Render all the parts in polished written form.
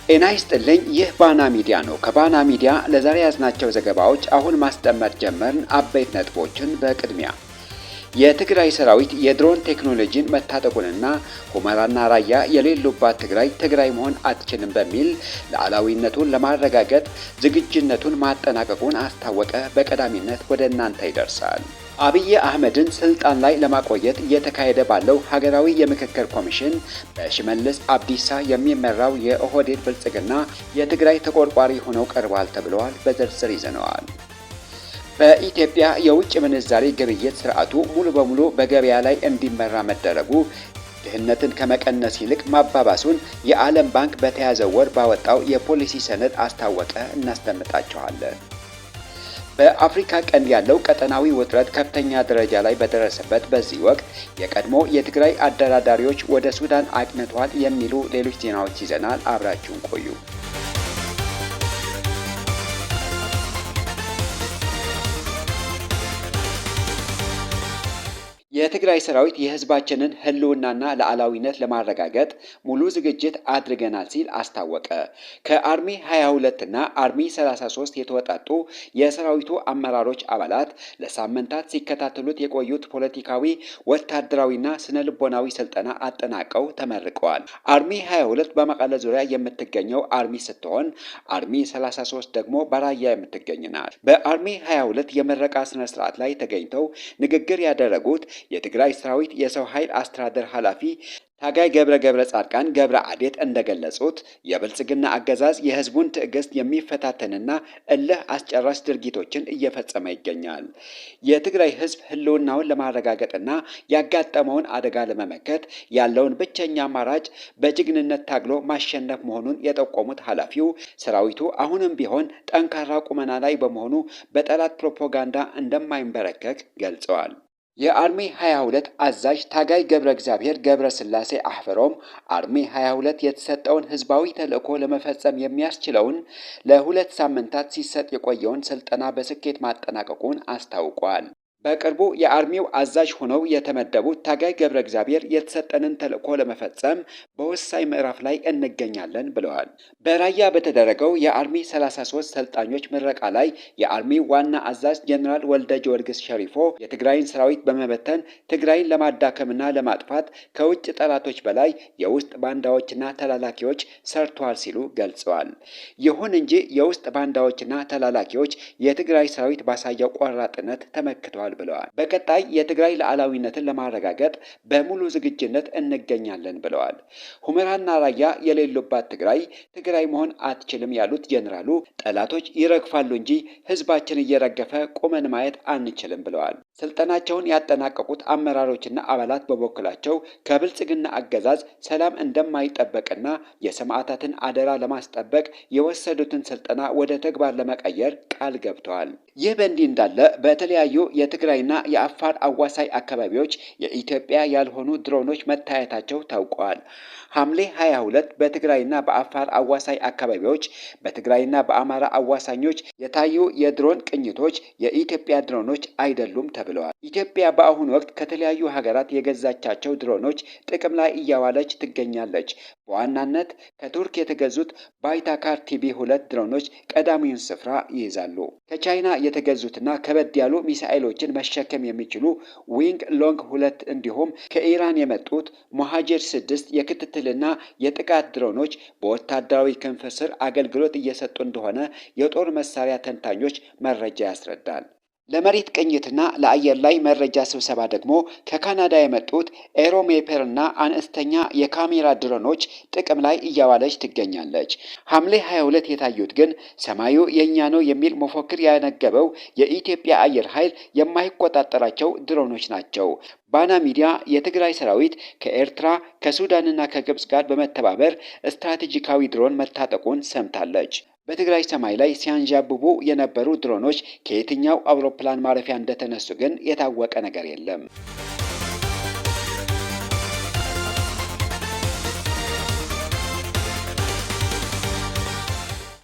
ጤና ይስጥልኝ። ይህ ባና ሚዲያ ነው። ከባና ሚዲያ ለዛሬ ያዝናቸው ዘገባዎች አሁን ማስደመጥ ጀመርን። አበይት ነጥቦችን በቅድሚያ የትግራይ ሰራዊት የድሮን ቴክኖሎጂን መታጠቁንና ሁመራና ራያ የሌሉባት ትግራይ መሆን አትችልም በሚል ሉዓላዊነቱን ለማረጋገጥ ዝግጁነቱን ማጠናቀቁን አስታወቀ። በቀዳሚነት ወደ እናንተ ይደርሳል። አብይ አህመድን ስልጣን ላይ ለማቆየት እየተካሄደ ባለው ሀገራዊ የምክክር ኮሚሽን በሽመልስ አብዲሳ የሚመራው የኦህዴድ ብልጽግና የትግራይ ተቆርቋሪ ሆነው ቀርቧል ተብለዋል። በዝርዝር ይዘነዋል። በኢትዮጵያ የውጭ ምንዛሪ ግብይት ስርዓቱ ሙሉ በሙሉ በገበያ ላይ እንዲመራ መደረጉ ድህነትን ከመቀነስ ይልቅ ማባባሱን የዓለም ባንክ በተያዘው ወር ባወጣው የፖሊሲ ሰነድ አስታወቀ። እናስደምጣቸዋለን። በአፍሪካ ቀንድ ያለው ቀጠናዊ ውጥረት ከፍተኛ ደረጃ ላይ በደረሰበት በዚህ ወቅት የቀድሞ የትግራይ አደራዳሪዎች ወደ ሱዳን አቅንተዋል የሚሉ ሌሎች ዜናዎች ይዘናል። አብራችሁን ቆዩ። የትግራይ ሰራዊት የህዝባችንን ህልውናና ሉዓላዊነት ለማረጋገጥ ሙሉ ዝግጅት አድርገናል ሲል አስታወቀ። ከአርሚ 22 እና አርሚ 33 የተወጣጡ የሰራዊቱ አመራሮች አባላት ለሳምንታት ሲከታተሉት የቆዩት ፖለቲካዊ፣ ወታደራዊና ስነ ልቦናዊ ስልጠና አጠናቀው ተመርቀዋል። አርሚ 22 በመቀለ ዙሪያ የምትገኘው አርሚ ስትሆን አርሚ 33 ደግሞ በራያ የምትገኝ ናት። በአርሚ 22 የምረቃ ስነ ስርዓት ላይ ተገኝተው ንግግር ያደረጉት የትግራይ ሰራዊት የሰው ኃይል አስተዳደር ኃላፊ ታጋይ ገብረ ጻድቃን ገብረ አዴት እንደገለጹት የብልጽግና አገዛዝ የህዝቡን ትዕግስት የሚፈታተንና እልህ አስጨራሽ ድርጊቶችን እየፈጸመ ይገኛል። የትግራይ ህዝብ ህልውናውን ለማረጋገጥና ያጋጠመውን አደጋ ለመመከት ያለውን ብቸኛ አማራጭ በጀግንነት ታግሎ ማሸነፍ መሆኑን የጠቆሙት ኃላፊው ሰራዊቱ አሁንም ቢሆን ጠንካራ ቁመና ላይ በመሆኑ በጠላት ፕሮፓጋንዳ እንደማይንበረከክ ገልጸዋል። የአርሚ 22 አዛዥ ታጋይ ገብረ ስላሴ አህፈሮም አርሚ 22 የተሰጠውን ህዝባዊ ተልዕኮ ለመፈጸም የሚያስችለውን ለ2 ሳምንታት ሲሰጥ የቆየውን ስልጠና በስኬት ማጠናቀቁን አስታውቋል። በቅርቡ የአርሚው አዛዥ ሆነው የተመደቡት ታጋይ ገብረ የተሰጠንን ተልዕኮ ለመፈጸም በወሳኝ ምዕራፍ ላይ እንገኛለን ብለዋል። በራያ በተደረገው የአርሚ 33 ሰልጣኞች ምረቃ ላይ የአርሚው ዋና አዛዥ ጀነራል ወልደ ጊዮርጊስ ሸሪፎ የትግራይን ሰራዊት በመበተን ትግራይን ለማዳከምና ለማጥፋት ከውጭ ጠላቶች በላይ የውስጥ ባንዳዎችና ተላላኪዎች ሰርተዋል ሲሉ ገልጸዋል። ይሁን እንጂ የውስጥ ባንዳዎችና ተላላኪዎች የትግራይ ሰራዊት ባሳየው ቆራጥነት ተመክተዋል ብለዋል። በቀጣይ የትግራይ ሉዓላዊነትን ለማረጋገጥ በሙሉ ዝግጁነት እንገኛለን ብለዋል። ሁመራና ራያ የሌሉባት ትግራይ መሆን አትችልም ያሉት ጀነራሉ ጠላቶች ይረግፋሉ እንጂ ህዝባችን እየረገፈ ቁመን ማየት አንችልም ብለዋል። ስልጠናቸውን ያጠናቀቁት አመራሮችና አባላት በበኩላቸው ከብልጽግና አገዛዝ ሰላም እንደማይጠበቅና የሰማዕታትን አደራ ለማስጠበቅ የወሰዱትን ስልጠና ወደ ተግባር ለመቀየር ቃል ገብተዋል። ይህ በእንዲህ እንዳለ በተለያዩ የትግራይና የአፋር አዋሳኝ አካባቢዎች የኢትዮጵያ ያልሆኑ ድሮኖች መታየታቸው ታውቋል። ሐምሌ 22 በትግራይና በአፋር አዋሳኝ አካባቢዎች በትግራይና በአማራ አዋሳኞች የታዩ የድሮን ቅኝቶች የኢትዮጵያ ድሮኖች አይደሉም ተብለዋል። ኢትዮጵያ በአሁኑ ወቅት ከተለያዩ ሀገራት የገዛቻቸው ድሮኖች ጥቅም ላይ እያዋለች ትገኛለች። በዋናነት ከቱርክ የተገዙት ባይታካር ቲቢ2 ድሮኖች ቀዳሚውን ስፍራ ይይዛሉ። ከቻይና የተገዙትና ከበድ ያሉ ሚሳኤሎችን መሸከም የሚችሉ ዊንግ ሎንግ 2 እንዲሁም ከኢራን የመጡት ሞሃጀር 6 የክትትልና የጥቃት ድሮኖች በወታደራዊ ክንፍ ስር አገልግሎት እየሰጡ እንደሆነ የጦር መሳሪያ ተንታኞች መረጃ ያስረዳል። ለመሬት ቅኝትና ለአየር ላይ መረጃ ስብሰባ ደግሞ ከካናዳ የመጡት ኤሮሜፐርና አነስተኛ የካሜራ ድሮኖች ጥቅም ላይ እያዋለች ትገኛለች። ሐምሌ 22 የታዩት ግን ሰማዩ የኛ ነው የሚል መፎክር ያነገበው የኢትዮጵያ አየር ኃይል የማይቆጣጠራቸው ድሮኖች ናቸው። ባና ሚዲያ የትግራይ ሰራዊት ከኤርትራ ከሱዳንና ከግብጽ ጋር በመተባበር ስትራቴጂካዊ ድሮን መታጠቁን ሰምታለች። በትግራይ ሰማይ ላይ ሲያንዣብቡ የነበሩ ድሮኖች ከየትኛው አውሮፕላን ማረፊያ እንደተነሱ ግን የታወቀ ነገር የለም።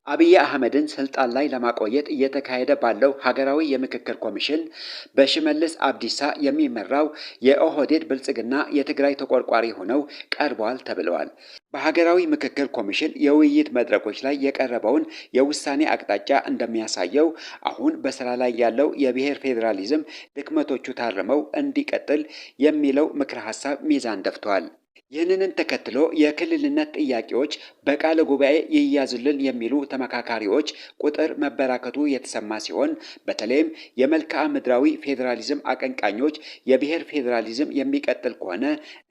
አብይ አህመድን ስልጣን ላይ ለማቆየት እየተካሄደ ባለው ሀገራዊ የምክክር ኮሚሽን በሽመልስ አብዲሳ የሚመራው የኦህዴድ ብልጽግና የትግራይ ተቆርቋሪ ሆነው ቀርበዋል ተብለዋል። በሀገራዊ ምክክር ኮሚሽን የውይይት መድረኮች ላይ የቀረበውን የውሳኔ አቅጣጫ እንደሚያሳየው አሁን በስራ ላይ ያለው የብሔር ፌዴራሊዝም ድክመቶቹ ታርመው እንዲቀጥል የሚለው ምክረ ሀሳብ ሚዛን ደፍቷል። ይህንን ተከትሎ የክልልነት ጥያቄዎች በቃለ ጉባኤ ይያዙልን የሚሉ ተመካካሪዎች ቁጥር መበራከቱ የተሰማ ሲሆን በተለይም የመልክዓ ምድራዊ ፌዴራሊዝም አቀንቃኞች የብሔር ፌዴራሊዝም የሚቀጥል ከሆነ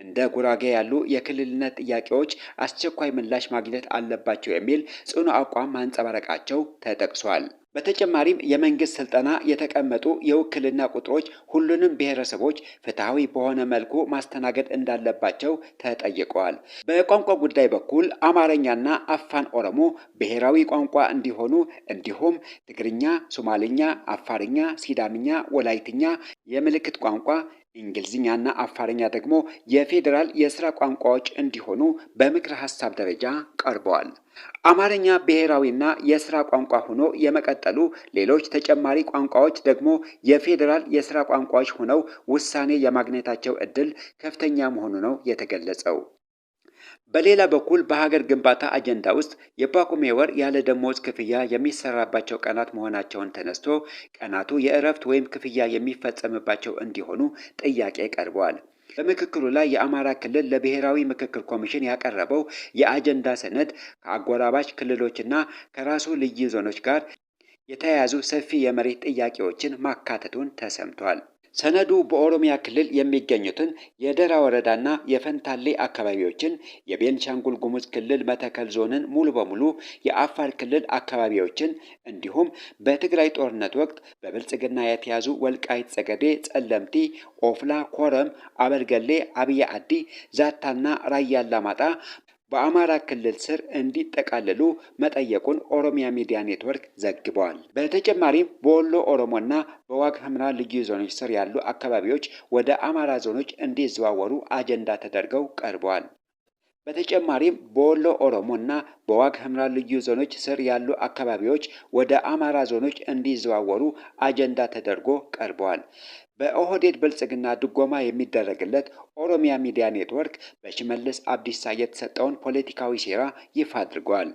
እንደ ጉራጌ ያሉ የክልልነት ጥያቄዎች አስቸኳይ ምላሽ ማግኘት አለባቸው የሚል ጽኑ አቋም ማንጸባረቃቸው ተጠቅሷል። በተጨማሪም የመንግስት ስልጠና የተቀመጡ የውክልና ቁጥሮች ሁሉንም ብሔረሰቦች ፍትሐዊ በሆነ መልኩ ማስተናገድ እንዳለባቸው ተጠይቀዋል። በቋንቋ ጉዳይ በኩል አማርኛና አፋን ኦሮሞ ብሔራዊ ቋንቋ እንዲሆኑ እንዲሁም ትግርኛ፣ ሶማሌኛ፣ አፋርኛ፣ ሲዳምኛ፣ ወላይትኛ የምልክት ቋንቋ እንግሊዝኛና አፋርኛ ደግሞ የፌዴራል የስራ ቋንቋዎች እንዲሆኑ በምክረ ሀሳብ ደረጃ ቀርበዋል። አማርኛ ብሔራዊና የስራ ቋንቋ ሆኖ የመቀጠሉ ሌሎች ተጨማሪ ቋንቋዎች ደግሞ የፌዴራል የስራ ቋንቋዎች ሆነው ውሳኔ የማግኘታቸው እድል ከፍተኛ መሆኑ ነው የተገለጸው። በሌላ በኩል በሀገር ግንባታ አጀንዳ ውስጥ የጳጉሜ ወር ያለ ደሞዝ ክፍያ የሚሰራባቸው ቀናት መሆናቸውን ተነስቶ ቀናቱ የእረፍት ወይም ክፍያ የሚፈጸምባቸው እንዲሆኑ ጥያቄ ቀርበዋል። በምክክሩ ላይ የአማራ ክልል ለብሔራዊ ምክክር ኮሚሽን ያቀረበው የአጀንዳ ሰነድ ከአጎራባች ክልሎችና ከራሱ ልዩ ዞኖች ጋር የተያያዙ ሰፊ የመሬት ጥያቄዎችን ማካተቱን ተሰምቷል። ሰነዱ በኦሮሚያ ክልል የሚገኙትን የደራ ወረዳና የፈንታሌ አካባቢዎችን፣ የቤንሻንጉል ጉሙዝ ክልል መተከል ዞንን ሙሉ በሙሉ፣ የአፋር ክልል አካባቢዎችን እንዲሁም በትግራይ ጦርነት ወቅት በብልጽግና የተያዙ ወልቃይት ጸገዴ፣ ጸለምቲ፣ ኦፍላ፣ ኮረም፣ አበርገሌ፣ አብየ አዲ፣ ዛታና ራያ አላማጣ በአማራ ክልል ስር እንዲጠቃለሉ መጠየቁን ኦሮሚያ ሚዲያ ኔትወርክ ዘግቧል። በተጨማሪም በወሎ ኦሮሞና በዋግ ኽምራ ልዩ ዞኖች ስር ያሉ አካባቢዎች ወደ አማራ ዞኖች እንዲዘዋወሩ አጀንዳ ተደርገው ቀርበዋል። በተጨማሪም በወሎ ኦሮሞና በዋግ ኽምራ ልዩ ዞኖች ስር ያሉ አካባቢዎች ወደ አማራ ዞኖች እንዲዘዋወሩ አጀንዳ ተደርጎ ቀርበዋል። በኦህዴድ ብልጽግና ድጎማ የሚደረግለት ኦሮሚያ ሚዲያ ኔትወርክ በሽመልስ አብዲሳ የተሰጠውን ፖለቲካዊ ሴራ ይፋ አድርጓል።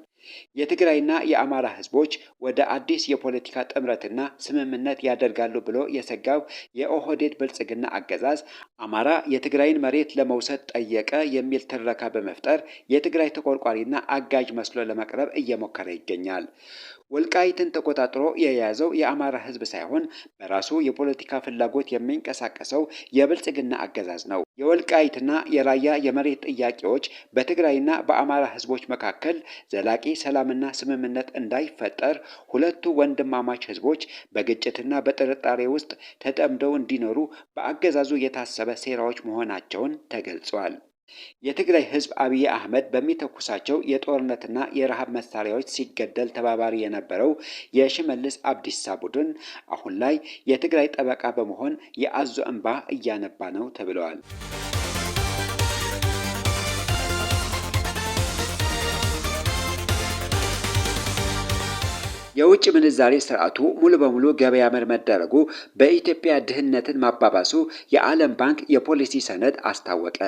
የትግራይና የአማራ ህዝቦች ወደ አዲስ የፖለቲካ ጥምረትና ስምምነት ያደርጋሉ ብሎ የሰጋው የኦህዴድ ብልጽግና አገዛዝ አማራ የትግራይን መሬት ለመውሰድ ጠየቀ የሚል ትረካ በመፍጠር የትግራይ ተቆርቋሪና አጋዥ መስሎ ለመቅረብ እየሞከረ ይገኛል። ወልቃይትን ተቆጣጥሮ የያዘው የአማራ ህዝብ ሳይሆን በራሱ የፖለቲካ ፍላጎት የሚንቀሳቀሰው የብልጽግና አገዛዝ ነው። የወልቃይትና የራያ የመሬት ጥያቄዎች በትግራይና በአማራ ህዝቦች መካከል ዘላቂ ሰላምና ስምምነት እንዳይፈጠር ሁለቱ ወንድማማች ህዝቦች በግጭትና በጥርጣሬ ውስጥ ተጠምደው እንዲኖሩ በአገዛዙ የታሰበ ሴራዎች መሆናቸውን ተገልጿል። የትግራይ ህዝብ አብይ አህመድ በሚተኩሳቸው የጦርነትና የረሃብ መሳሪያዎች ሲገደል ተባባሪ የነበረው የሽመልስ አብዲሳ ቡድን አሁን ላይ የትግራይ ጠበቃ በመሆን የአዞ እንባ እያነባ ነው ተብለዋል። የውጭ ምንዛሬ ስርዓቱ ሙሉ በሙሉ ገበያ መር መደረጉ በኢትዮጵያ ድህነትን ማባባሱ የዓለም ባንክ የፖሊሲ ሰነድ አስታወቀ።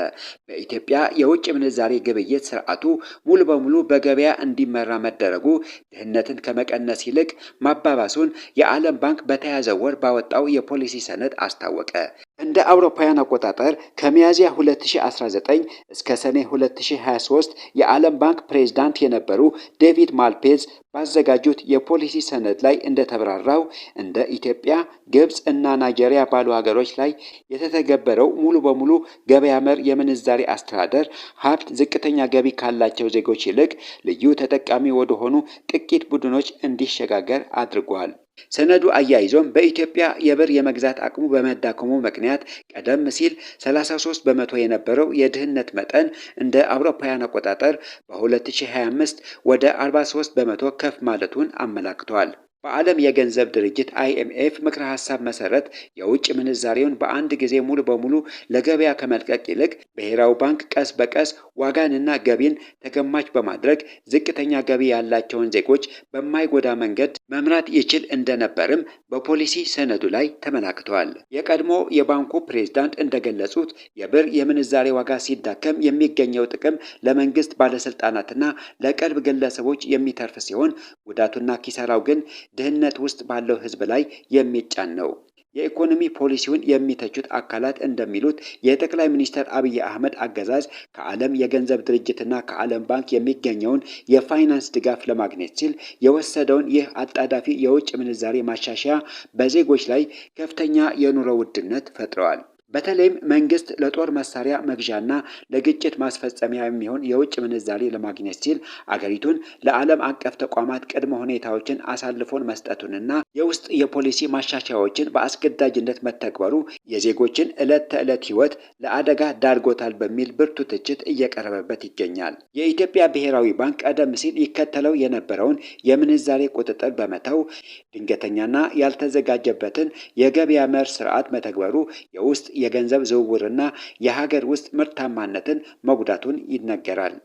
በኢትዮጵያ የውጭ ምንዛሬ ግብይት ስርዓቱ ሙሉ በሙሉ በገበያ እንዲመራ መደረጉ ድህነትን ከመቀነስ ይልቅ ማባባሱን የዓለም ባንክ በተያዘው ወር ባወጣው የፖሊሲ ሰነድ አስታወቀ። እንደ አውሮፓውያን አቆጣጠር ከሚያዝያ 2019 እስከ ሰኔ 2023 የዓለም ባንክ ፕሬዝዳንት የነበሩ ዴቪድ ማልፔዝ ባዘጋጁት የፖሊሲ ሰነድ ላይ እንደተብራራው እንደ ኢትዮጵያ፣ ግብጽ እና ናይጄሪያ ባሉ ሀገሮች ላይ የተተገበረው ሙሉ በሙሉ ገበያ መር የምንዛሬ አስተዳደር ሀብት ዝቅተኛ ገቢ ካላቸው ዜጎች ይልቅ ልዩ ተጠቃሚ ወደሆኑ ጥቂት ቡድኖች እንዲሸጋገር አድርጓል። ሰነዱ አያይዞም በኢትዮጵያ የብር የመግዛት አቅሙ በመዳከሙ ምክንያት ቀደም ሲል 33 በመቶ የነበረው የድህነት መጠን እንደ አውሮፓውያን አቆጣጠር በ2025 ወደ 43 በመቶ ከፍ ማለቱን አመላክቷል። በዓለም የገንዘብ ድርጅት IMF ምክረ ሀሳብ መሰረት የውጭ ምንዛሬውን በአንድ ጊዜ ሙሉ በሙሉ ለገበያ ከመልቀቅ ይልቅ ብሔራዊ ባንክ ቀስ በቀስ ዋጋንና ገቢን ተገማች በማድረግ ዝቅተኛ ገቢ ያላቸውን ዜጎች በማይጎዳ መንገድ መምራት ይችል እንደነበርም በፖሊሲ ሰነዱ ላይ ተመላክተዋል። የቀድሞ የባንኩ ፕሬዝዳንት እንደገለጹት የብር የምንዛሬ ዋጋ ሲዳከም የሚገኘው ጥቅም ለመንግስት ባለስልጣናትና ለቅርብ ግለሰቦች የሚተርፍ ሲሆን ጉዳቱና ኪሳራው ግን ድህነት ውስጥ ባለው ህዝብ ላይ የሚጫን ነው። የኢኮኖሚ ፖሊሲውን የሚተቹት አካላት እንደሚሉት የጠቅላይ ሚኒስትር አብይ አህመድ አገዛዝ ከዓለም የገንዘብ ድርጅትና ከዓለም ባንክ የሚገኘውን የፋይናንስ ድጋፍ ለማግኘት ሲል የወሰደውን ይህ አጣዳፊ የውጭ ምንዛሬ ማሻሻያ በዜጎች ላይ ከፍተኛ የኑሮ ውድነት ፈጥረዋል። በተለይም መንግስት ለጦር መሳሪያ መግዣና ለግጭት ማስፈጸሚያ የሚሆን የውጭ ምንዛሬ ለማግኘት ሲል አገሪቱን ለዓለም አቀፍ ተቋማት ቅድመ ሁኔታዎችን አሳልፎን መስጠቱንና የውስጥ የፖሊሲ ማሻሻያዎችን በአስገዳጅነት መተግበሩ የዜጎችን ዕለት ተዕለት ህይወት ለአደጋ ዳርጎታል በሚል ብርቱ ትችት እየቀረበበት ይገኛል። የኢትዮጵያ ብሔራዊ ባንክ ቀደም ሲል ይከተለው የነበረውን የምንዛሬ ቁጥጥር በመተው ድንገተኛና ያልተዘጋጀበትን የገበያ መር ስርዓት መተግበሩ የውስጥ የገንዘብ ዝውውርና የሀገር ውስጥ ምርታማነትን መጉዳቱን ይነገራል።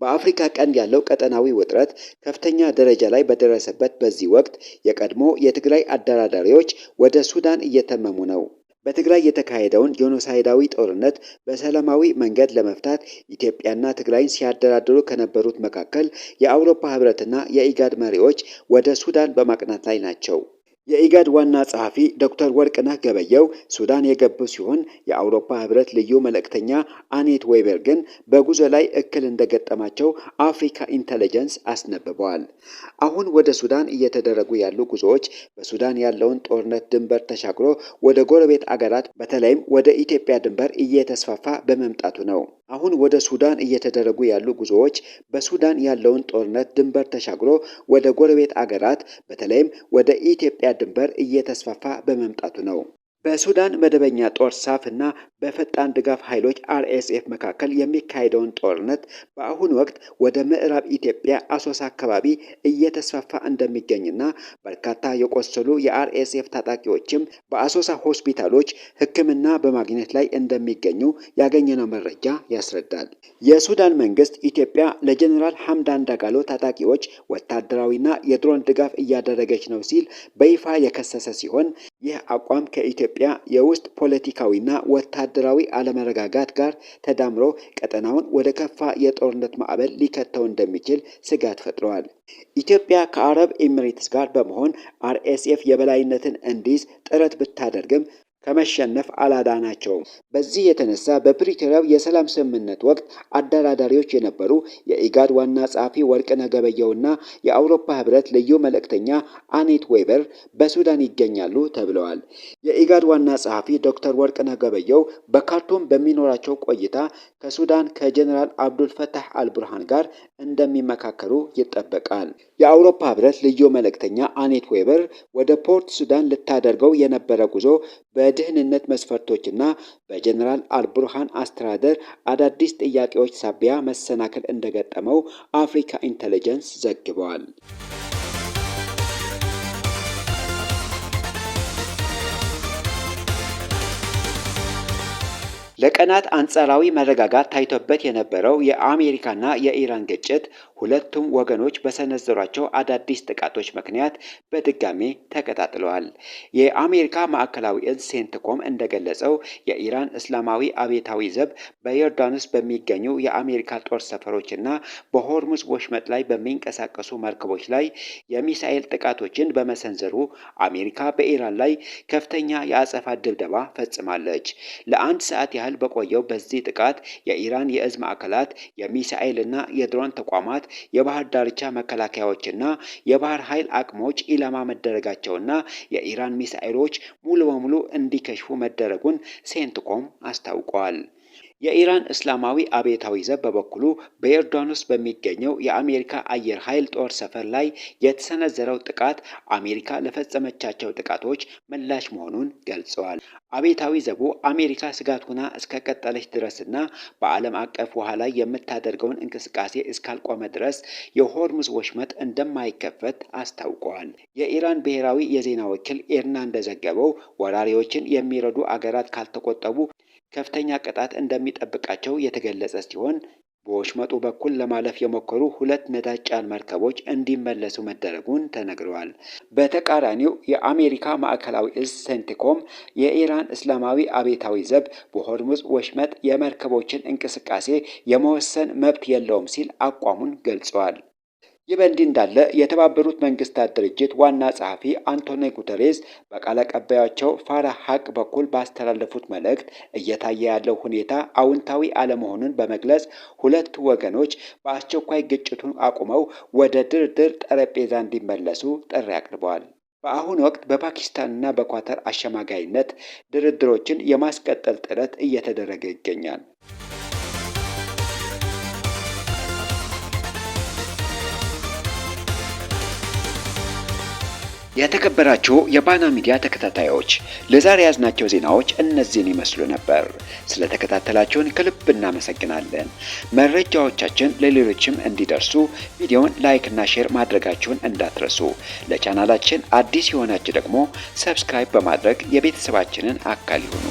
በአፍሪካ ቀንድ ያለው ቀጠናዊ ውጥረት ከፍተኛ ደረጃ ላይ በደረሰበት በዚህ ወቅት የቀድሞ የትግራይ አደራዳሪዎች ወደ ሱዳን እየተመሙ ነው። በትግራይ የተካሄደውን ጄኖሳይዳዊ ጦርነት በሰላማዊ መንገድ ለመፍታት ኢትዮጵያና ትግራይን ሲያደራድሩ ከነበሩት መካከል የአውሮፓ ህብረትና የኢጋድ መሪዎች ወደ ሱዳን በማቅናት ላይ ናቸው። የኢጋድ ዋና ጸሐፊ ዶክተር ወርቅነህ ገበየሁ ሱዳን የገቡ ሲሆን የአውሮፓ ህብረት ልዩ መልእክተኛ አኔት ዌበር ግን በጉዞ ላይ እክል እንደገጠማቸው አፍሪካ ኢንተለጀንስ አስነብበዋል። አሁን ወደ ሱዳን እየተደረጉ ያሉ ጉዞዎች በሱዳን ያለውን ጦርነት ድንበር ተሻግሮ ወደ ጎረቤት አገራት በተለይም ወደ ኢትዮጵያ ድንበር እየተስፋፋ በመምጣቱ ነው። አሁን ወደ ሱዳን እየተደረጉ ያሉ ጉዞዎች በሱዳን ያለውን ጦርነት ድንበር ተሻግሮ ወደ ጎረቤት አገራት በተለይም ወደ ኢትዮጵያ ድንበር እየተስፋፋ በመምጣቱ ነው። በሱዳን መደበኛ ጦር ሳፍ እና በፈጣን ድጋፍ ኃይሎች RSF መካከል የሚካሄደውን ጦርነት በአሁኑ ወቅት ወደ ምዕራብ ኢትዮጵያ አሶሳ አካባቢ እየተስፋፋ እንደሚገኝና በርካታ የቆሰሉ የRSF ታጣቂዎችም በአሶሳ ሆስፒታሎች ሕክምና በማግኘት ላይ እንደሚገኙ ያገኘነው መረጃ ያስረዳል። የሱዳን መንግስት ኢትዮጵያ ለጀኔራል ሐምዳን ዳጋሎ ታጣቂዎች ወታደራዊና የድሮን ድጋፍ እያደረገች ነው ሲል በይፋ የከሰሰ ሲሆን ይህ አቋም ከኢትዮጵያ የውስጥ ፖለቲካዊና ወታደራዊ አለመረጋጋት ጋር ተዳምሮ ቀጠናውን ወደ ከፋ የጦርነት ማዕበል ሊከተው እንደሚችል ስጋት ፈጥረዋል። ኢትዮጵያ ከአረብ ኤሚሬትስ ጋር በመሆን RSF የበላይነትን እንዲይዝ ጥረት ብታደርግም ከመሸነፍ አላዳናቸውም። በዚህ የተነሳ በፕሪቶሪያው የሰላም ስምምነት ወቅት አደራዳሪዎች የነበሩ የኢጋድ ዋና ጸሐፊ ወርቅነህ ገበየሁና የአውሮፓ ህብረት ልዩ መልእክተኛ አኔት ዌበር በሱዳን ይገኛሉ ተብለዋል። የኢጋድ ዋና ጸሐፊ ዶክተር ወርቅነህ ገበየሁ በካርቱም በሚኖራቸው ቆይታ ከሱዳን ከጀኔራል አብዱል ፈታህ አልቡርሃን ጋር እንደሚመካከሩ ይጠበቃል። የአውሮፓ ህብረት ልዩ መልእክተኛ አኔት ዌበር ወደ ፖርት ሱዳን ልታደርገው የነበረ ጉዞ በደህንነት መስፈርቶችና በጀነራል አልቡርሃን አስተዳደር አዳዲስ ጥያቄዎች ሳቢያ መሰናክል እንደገጠመው አፍሪካ ኢንተለጀንስ ዘግቧል። ለቀናት አንጻራዊ መረጋጋት ታይቶበት የነበረው የአሜሪካና የኢራን ግጭት ሁለቱም ወገኖች በሰነዘሯቸው አዳዲስ ጥቃቶች ምክንያት በድጋሜ ተቀጣጥለዋል። የአሜሪካ ማዕከላዊ እዝ ሴንትኮም እንደገለጸው የኢራን እስላማዊ አብዮታዊ ዘብ በዮርዳኖስ በሚገኙ የአሜሪካ ጦር ሰፈሮችና በሆርሙዝ ወሽመጥ ላይ በሚንቀሳቀሱ መርከቦች ላይ የሚሳኤል ጥቃቶችን በመሰንዘሩ አሜሪካ በኢራን ላይ ከፍተኛ የአጸፋ ድብደባ ፈጽማለች። ለአንድ ሰዓት ያህል በቆየው በዚህ ጥቃት የኢራን የእዝ ማዕከላት፣ የሚሳኤልና የድሮን ተቋማት፣ የባህር ዳርቻ መከላከያዎችና የባህር ኃይል አቅሞች ኢላማ መደረጋቸውና የኢራን ሚሳኤሎች ሙሉ በሙሉ እንዲከሽፉ መደረጉን ሴንትኮም አስታውቋል። የኢራን እስላማዊ አብዮታዊ ዘብ በበኩሉ በዮርዳኖስ በሚገኘው የአሜሪካ አየር ኃይል ጦር ሰፈር ላይ የተሰነዘረው ጥቃት አሜሪካ ለፈጸመቻቸው ጥቃቶች ምላሽ መሆኑን ገልጸዋል። አብዮታዊ ዘቡ አሜሪካ ስጋት ሆና እስከቀጠለች ድረስና በዓለም አቀፍ ውሃ ላይ የምታደርገውን እንቅስቃሴ እስካልቆመ ድረስ የሆርሙዝ ወሽመጥ እንደማይከፈት አስታውቀዋል። የኢራን ብሔራዊ የዜና ወኪል ኢርና እንደዘገበው ወራሪዎችን የሚረዱ አገራት ካልተቆጠቡ ከፍተኛ ቅጣት እንደሚጠብቃቸው የተገለጸ ሲሆን በወሽመጡ በኩል ለማለፍ የሞከሩ 2 ነዳጅ ጫኝ መርከቦች እንዲመለሱ መደረጉን ተነግረዋል። በተቃራኒው የአሜሪካ ማዕከላዊ እዝ ሴንቲኮም የኢራን እስላማዊ አብዮታዊ ዘብ በሆርሙዝ ወሽመጥ የመርከቦችን እንቅስቃሴ የመወሰን መብት የለውም ሲል አቋሙን ገልጸዋል። ይህ በእንዲህ እንዳለ የተባበሩት መንግስታት ድርጅት ዋና ጸሐፊ አንቶኒዮ ጉተሬስ በቃል አቀባያቸው ፋራህ ሐቅ በኩል ባስተላለፉት መልእክት እየታየ ያለው ሁኔታ አዎንታዊ አለመሆኑን በመግለጽ ሁለቱ ወገኖች በአስቸኳይ ግጭቱን አቁመው ወደ ድርድር ጠረጴዛ እንዲመለሱ ጥሪ አቅርበዋል። በአሁኑ ወቅት በፓኪስታንና በኳታር አሸማጋይነት ድርድሮችን የማስቀጠል ጥረት እየተደረገ ይገኛል። የተከበራችሁ የባና ሚዲያ ተከታታዮች ለዛሬ ያዝናቸው ዜናዎች እነዚህን ይመስሉ ነበር። ስለተከታተላችሁን ከልብ እናመሰግናለን። መረጃዎቻችን ለሌሎችም እንዲደርሱ ቪዲዮውን ላይክ እና ሼር ማድረጋችሁን እንዳትረሱ። ለቻናላችን አዲስ የሆናችሁ ደግሞ ሰብስክራይብ በማድረግ የቤተሰባችንን አካል ይሁኑ።